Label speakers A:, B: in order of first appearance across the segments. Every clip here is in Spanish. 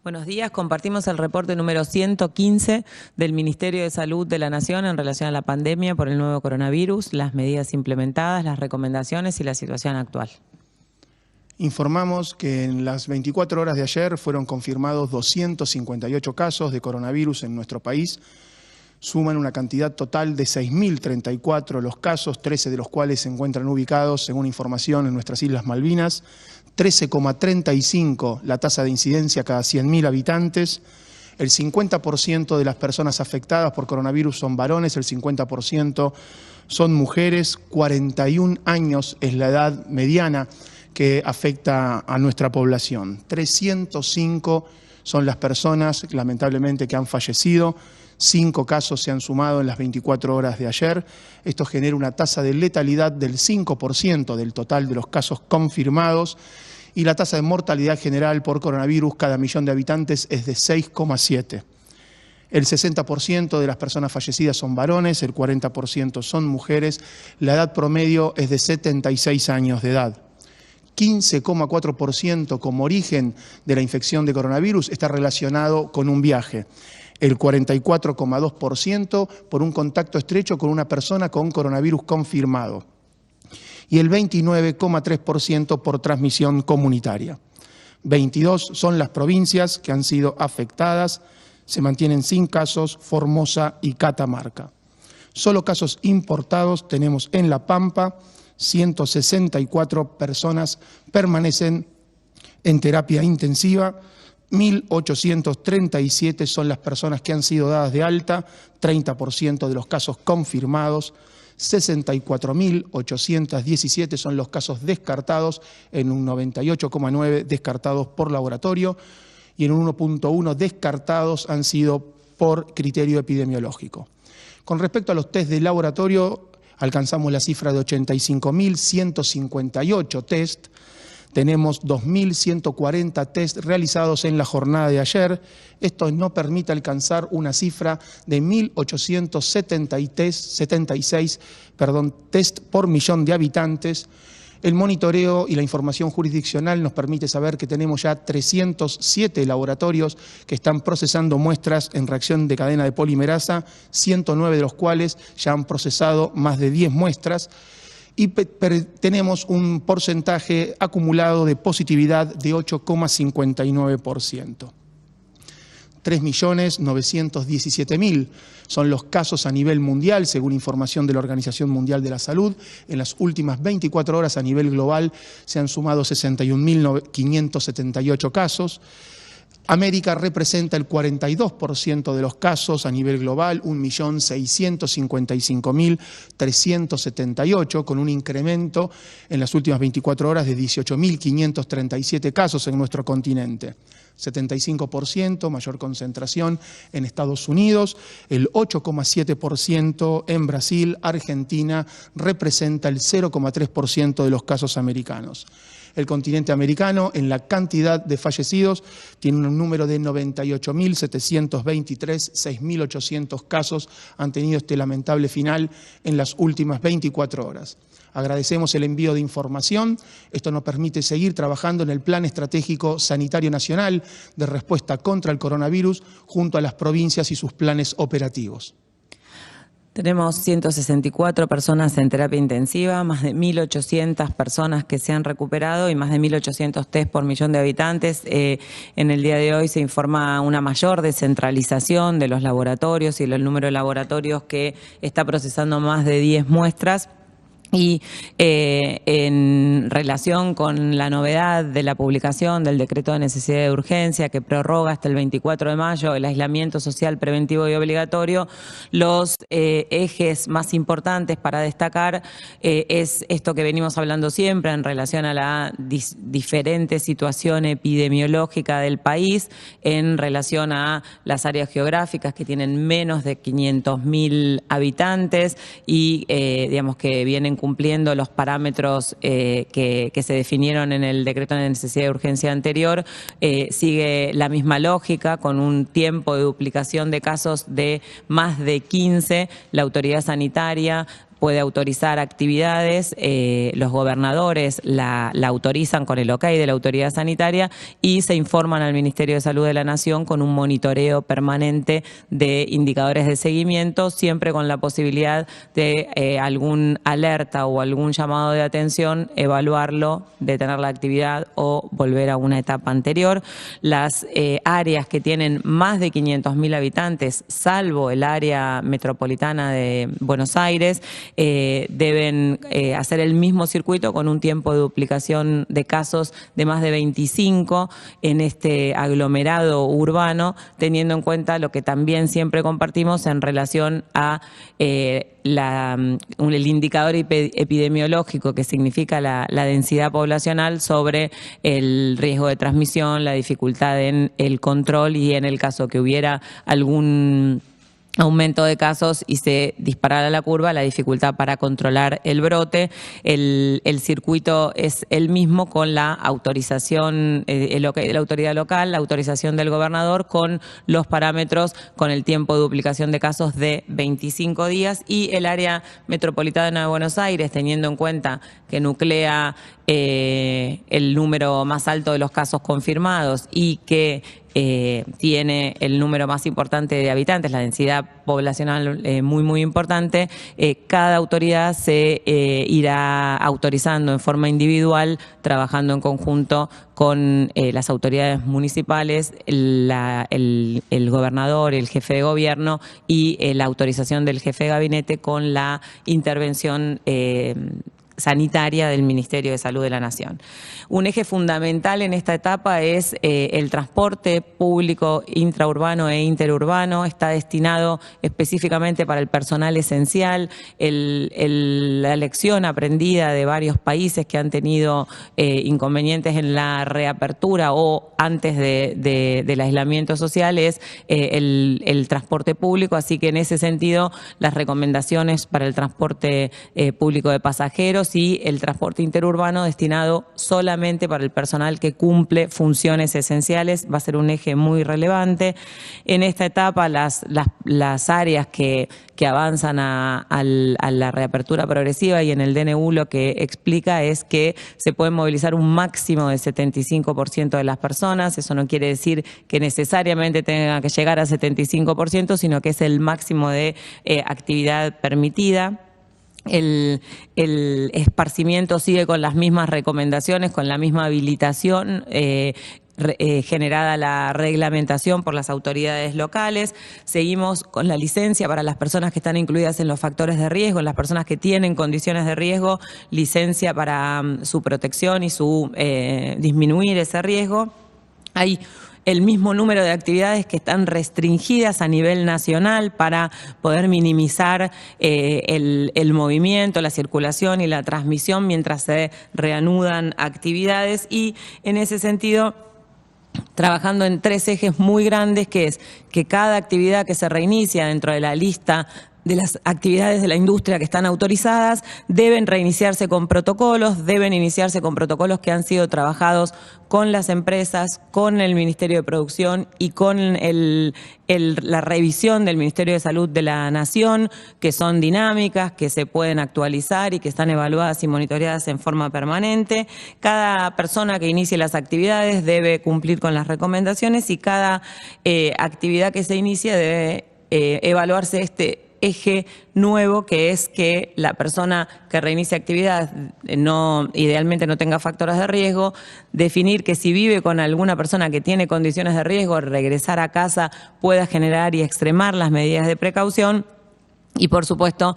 A: Buenos días, compartimos el reporte número 115 del Ministerio de Salud de la Nación en relación a la pandemia por el nuevo coronavirus, las medidas implementadas, las recomendaciones y la situación actual.
B: Informamos que en las 24 horas de ayer fueron confirmados 258 casos de coronavirus en nuestro país. Suman una cantidad total de 6.034 los casos, 13 de los cuales se encuentran ubicados, según información, en nuestras Islas Malvinas, 13,35 la tasa de incidencia cada 100.000 habitantes. El 50% de las personas afectadas por coronavirus son varones, el 50% son mujeres, 41 años es la edad mediana que afecta a nuestra población. 305 son las personas, lamentablemente, que han fallecido. 5 casos se han sumado en las 24 horas de ayer. Esto genera una tasa de letalidad del 5% del total de los casos confirmados y la tasa de mortalidad general por coronavirus cada millón de habitantes es de 6,7. El 60% de las personas fallecidas son varones, el 40% son mujeres. La edad promedio es de 76 años de edad. 15,4% como origen de la infección de coronavirus está relacionado con un viaje. El 44,2% por un contacto estrecho con una persona con coronavirus confirmado. Y el 29,3% por transmisión comunitaria. 22 son las provincias que han sido afectadas, se mantienen sin casos Formosa y Catamarca. Solo casos importados tenemos en La Pampa, 164 personas permanecen en terapia intensiva, 1.837 son las personas que han sido dadas de alta, 30% de los casos confirmados, 64.817 son los casos descartados, en un 98,9 descartados por laboratorio y en un 1,1 descartados han sido por criterio epidemiológico. Con respecto a los test de laboratorio, alcanzamos la cifra de 85.158 test. Tenemos 2.140 test realizados en la jornada de ayer. Esto nos permite alcanzar una cifra de 1.876 test por millón de habitantes. El monitoreo y la información jurisdiccional nos permite saber que tenemos ya 307 laboratorios que están procesando muestras en reacción de cadena de polimerasa, 109 de los cuales ya han procesado más de 10 muestras. Y tenemos un porcentaje acumulado de positividad de 8,59%. 3.917.000 son los casos a nivel mundial, según información de la Organización Mundial de la Salud. En las últimas 24 horas a nivel global se han sumado 61.578 casos. América representa el 42% de los casos a nivel global, 1.655.378, con un incremento en las últimas 24 horas de 18.537 casos en nuestro continente. 75% mayor concentración en Estados Unidos, el 8,7% en Brasil. Argentina representa el 0,3% de los casos americanos. El continente americano, en la cantidad de fallecidos, tiene un número de 98.723, 6.800 casos han tenido este lamentable final en las últimas 24 horas. Agradecemos el envío de información. Esto nos permite seguir trabajando en el Plan Estratégico Sanitario Nacional de respuesta contra el coronavirus junto a las provincias y sus planes operativos.
A: Tenemos 164 personas en terapia intensiva, más de 1.800 personas que se han recuperado y más de 1.800 test por millón de habitantes. En el día de hoy se informa una mayor descentralización de los laboratorios y el número de laboratorios que está procesando más de 10 muestras. Y en relación con la novedad de la publicación del decreto de necesidad de urgencia que prorroga hasta el 24 de mayo el aislamiento social preventivo y obligatorio, los ejes más importantes para destacar es esto que venimos hablando siempre en relación a la diferente situación epidemiológica del país, en relación a las áreas geográficas que tienen menos de 500.000 habitantes y digamos que vienen cumpliendo los parámetros que se definieron en el decreto de necesidad de urgencia anterior. Sigue la misma lógica, con un tiempo de duplicación de casos de más de 15. La autoridad sanitaria puede autorizar actividades, los gobernadores la autorizan con el ok de la autoridad sanitaria y se informan al Ministerio de Salud de la Nación con un monitoreo permanente de indicadores de seguimiento, siempre con la posibilidad de algún alerta o algún llamado de atención, evaluarlo, detener la actividad o volver a una etapa anterior. Las áreas que tienen más de 500.000 habitantes, salvo el área metropolitana de Buenos Aires, deben hacer el mismo circuito con un tiempo de duplicación de casos de más de 25 en este aglomerado urbano, teniendo en cuenta lo que también siempre compartimos en relación a el indicador epidemiológico, que significa la densidad poblacional, sobre el riesgo de transmisión, la dificultad en el control y en el caso que hubiera algún aumento de casos y se disparara la curva, la dificultad para controlar el brote. El circuito es el mismo, con la autorización de la autoridad local, la autorización del gobernador, con los parámetros, con el tiempo de duplicación de casos de 25 días y el área metropolitana de Buenos Aires, teniendo en cuenta que nuclea el número más alto de los casos confirmados y que tiene el número más importante de habitantes, la densidad poblacional muy importante, cada autoridad se irá autorizando en forma individual, trabajando en conjunto con las autoridades municipales, el gobernador, el jefe de gobierno y la autorización del jefe de gabinete, con la intervención sanitaria del Ministerio de Salud de la Nación. Un eje fundamental en esta etapa es el transporte público intraurbano e interurbano. Está destinado específicamente para el personal esencial. La lección aprendida de varios países que han tenido inconvenientes en la reapertura o antes del aislamiento social es el transporte público, así que en ese sentido las recomendaciones para el transporte público de pasajeros y el transporte interurbano destinado solamente para el personal que cumple funciones esenciales va a ser un eje muy relevante. En esta etapa las áreas que avanzan a la reapertura progresiva y en el DNU lo que explica es que se puede movilizar un máximo del 75% de las personas. Eso no quiere decir que necesariamente tenga que llegar a 75%, sino que es el máximo de actividad permitida. El esparcimiento sigue con las mismas recomendaciones, con la misma habilitación generada la reglamentación por las autoridades locales. Seguimos con la licencia para las personas que están incluidas en los factores de riesgo, en las personas que tienen condiciones de riesgo, licencia para su protección y su disminuir ese riesgo. Hay el mismo número de actividades que están restringidas a nivel nacional para poder minimizar el movimiento, la circulación y la transmisión mientras se reanudan actividades, y en ese sentido trabajando en tres ejes muy grandes, que es que cada actividad que se reinicia dentro de la lista de las actividades de la industria que están autorizadas deben reiniciarse con protocolos, deben iniciarse con protocolos que han sido trabajados con las empresas, con el Ministerio de Producción y con la revisión del Ministerio de Salud de la Nación, que son dinámicas, que se pueden actualizar y que están evaluadas y monitoreadas en forma permanente. Cada persona que inicie las actividades debe cumplir con las recomendaciones y cada actividad que se inicie debe evaluarse este eje nuevo, que es que la persona que reinicie actividad idealmente no tenga factores de riesgo, definir que si vive con alguna persona que tiene condiciones de riesgo, regresar a casa pueda generar y extremar las medidas de precaución. Y, por supuesto,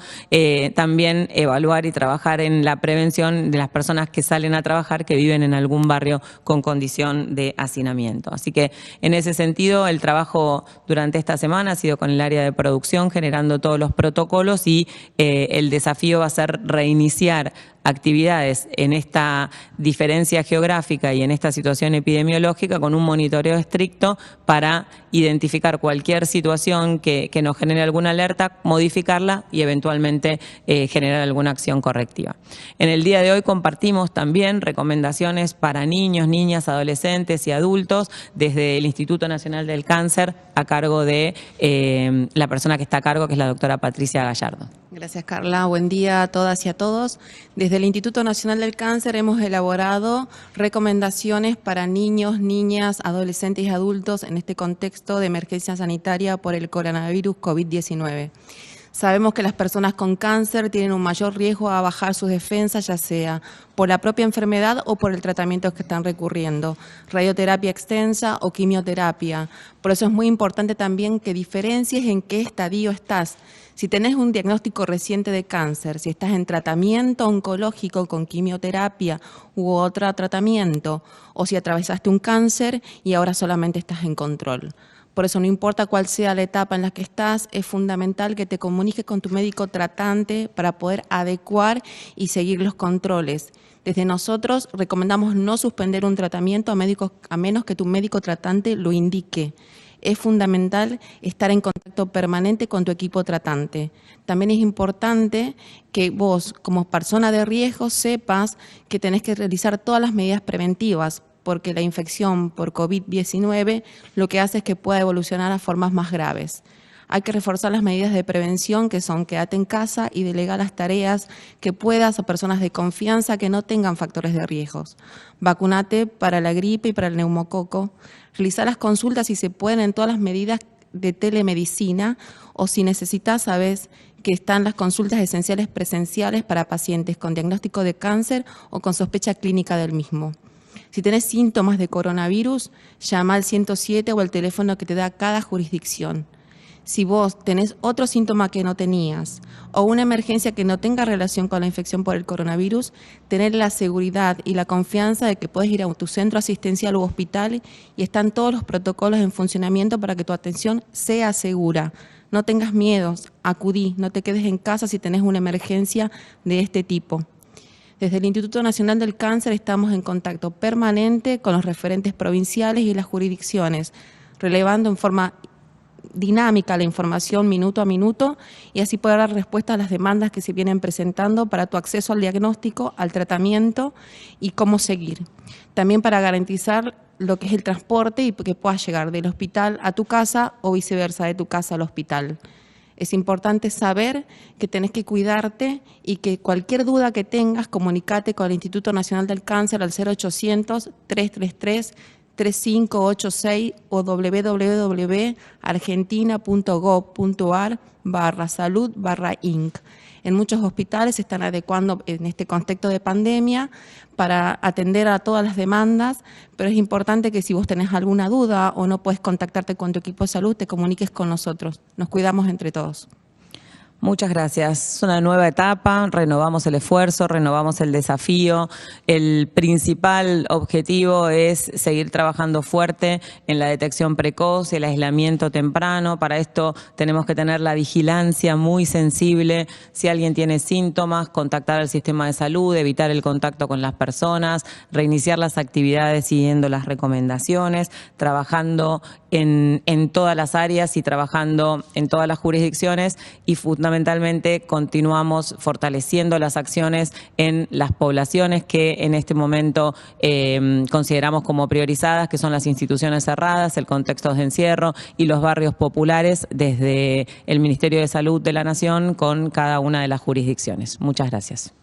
A: también evaluar y trabajar en la prevención de las personas que salen a trabajar que viven en algún barrio con condición de hacinamiento. Así que, en ese sentido, el trabajo durante esta semana ha sido con el área de producción, generando todos los protocolos, y el desafío va a ser reiniciar actividades en esta diferencia geográfica y en esta situación epidemiológica con un monitoreo estricto para identificar cualquier situación que nos genere alguna alerta, modificarla y eventualmente generar alguna acción correctiva. En el día de hoy compartimos también recomendaciones para niños, niñas, adolescentes y adultos desde el Instituto Nacional del Cáncer, a cargo de la persona que está a cargo, que es la doctora Patricia Gallardo.
C: Gracias, Carla. Buen día a todas y a todos. Desde el Instituto Nacional del Cáncer hemos elaborado recomendaciones para niños, niñas, adolescentes y adultos en este contexto de emergencia sanitaria por el coronavirus COVID-19. Sabemos que las personas con cáncer tienen un mayor riesgo a bajar sus defensas, ya sea por la propia enfermedad o por el tratamiento que están recurriendo, radioterapia extensa o quimioterapia. Por eso es muy importante también que diferencies en qué estadio estás. Si tenés un diagnóstico reciente de cáncer, si estás en tratamiento oncológico con quimioterapia u otro tratamiento, o si atravesaste un cáncer y ahora solamente estás en control. Por eso, no importa cuál sea la etapa en la que estás, es fundamental que te comuniques con tu médico tratante para poder adecuar y seguir los controles. Desde nosotros recomendamos no suspender un tratamiento a menos que tu médico tratante lo indique. Es fundamental estar en contacto permanente con tu equipo tratante. También es importante que vos, como persona de riesgo, sepas que tenés que realizar todas las medidas preventivas, porque la infección por COVID-19 lo que hace es que pueda evolucionar a formas más graves. Hay que reforzar las medidas de prevención, que son quédate en casa y delega las tareas que puedas a personas de confianza que no tengan factores de riesgos. Vacunate para la gripe y para el neumococo. Realizar las consultas si se pueden en todas las medidas de telemedicina, o si necesitas, sabes que están las consultas esenciales presenciales para pacientes con diagnóstico de cáncer o con sospecha clínica del mismo. Si tenés síntomas de coronavirus, llama al 107 o el teléfono que te da cada jurisdicción. Si vos tenés otro síntoma que no tenías o una emergencia que no tenga relación con la infección por el coronavirus, tener la seguridad y la confianza de que puedes ir a tu centro asistencial u hospital y están todos los protocolos en funcionamiento para que tu atención sea segura. No tengas miedos, acudí, no te quedes en casa si tenés una emergencia de este tipo. Desde el Instituto Nacional del Cáncer estamos en contacto permanente con los referentes provinciales y las jurisdicciones, relevando en forma dinámica la información minuto a minuto y así poder dar respuesta a las demandas que se vienen presentando para tu acceso al diagnóstico, al tratamiento y cómo seguir. También para garantizar lo que es el transporte y que puedas llegar del hospital a tu casa o viceversa, de tu casa al hospital. Es importante saber que tenés que cuidarte y que cualquier duda que tengas, comunicate con el Instituto Nacional del Cáncer al 0800-333-3586 o www.argentina.gov.ar/salud/inc. En muchos hospitales se están adecuando en este contexto de pandemia para atender a todas las demandas, pero es importante que si vos tenés alguna duda o no puedes contactarte con tu equipo de salud, te comuniques con nosotros. Nos cuidamos entre todos.
A: Muchas gracias. Es una nueva etapa, renovamos el esfuerzo, renovamos el desafío. El principal objetivo es seguir trabajando fuerte en la detección precoz, el aislamiento temprano. Para esto tenemos que tener la vigilancia muy sensible. Si alguien tiene síntomas, contactar al sistema de salud, evitar el contacto con las personas, reiniciar las actividades siguiendo las recomendaciones, trabajando en todas las áreas y trabajando en todas las jurisdicciones y fundamentalmente continuamos fortaleciendo las acciones en las poblaciones que en este momento consideramos como priorizadas, que son las instituciones cerradas, el contexto de encierro y los barrios populares desde el Ministerio de Salud de la Nación con cada una de las jurisdicciones. Muchas gracias.